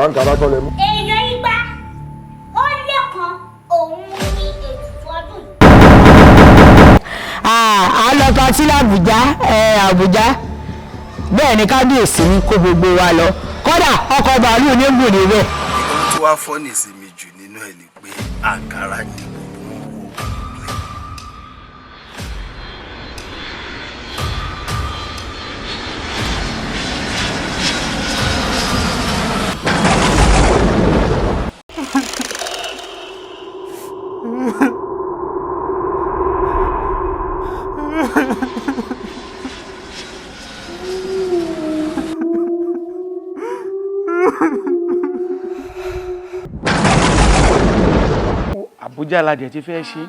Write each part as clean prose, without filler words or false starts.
àbáǹkárá kọ́ lẹ mú. èèyàn igba ó lẹ́kan òun ní ètùtù ọdún yìí. a lọ patí l'Àbújá Àbújá bẹ́ẹ̀ ni kábíyèsí ní kó gbogbo wa lọ kódà ọkọ̀ bàálù ní gùn níbẹ̀. ohun tí wàá fọ́ nìsinmi jù nínú ẹ̀ ni pé àǹkárá ni gbogbo wọn wò. Àbújá ládẹ̀ ti fẹ́ ṣe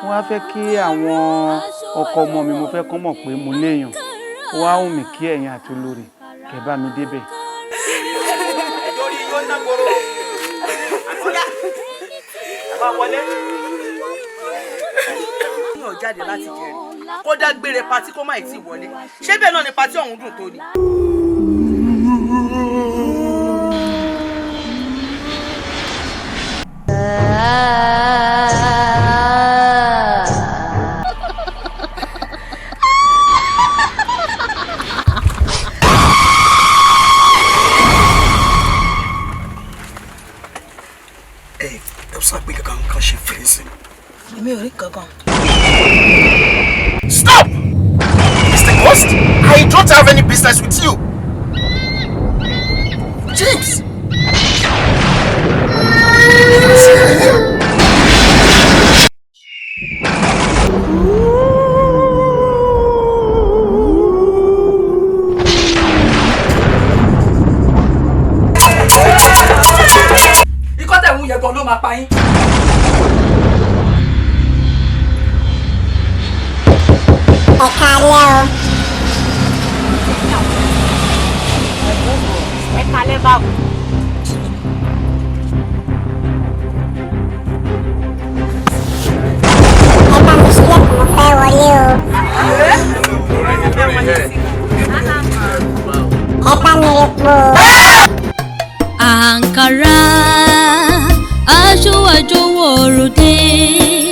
wọ́n á fẹ́ kí àwọn ọkọ ọmọ mi mo fẹ́ kọ́ mọ̀ pé mo léèyàn wọ́n á hùn mí kí ẹ̀yin àti olórí kẹ́ bá mi débẹ̀. yóò jáde láti jẹrìí kó dágbére patí kó má ì tí wọlé ṣé bẹ́ẹ̀ náà ni patí ọ̀hún dùn tó ni. Stop! Mr. Ghost, I don't have any business with you. James! Ikọ́ tẹ̀ ń yẹ gan ló máa pa yín. ẹ kalẹ̀ báwo. ẹ bá mi sílẹ̀ kò fẹ́ wọlé o. ẹ bá mi rí po. Àǹkárá aṣọ àjọwọ̀ òròdé.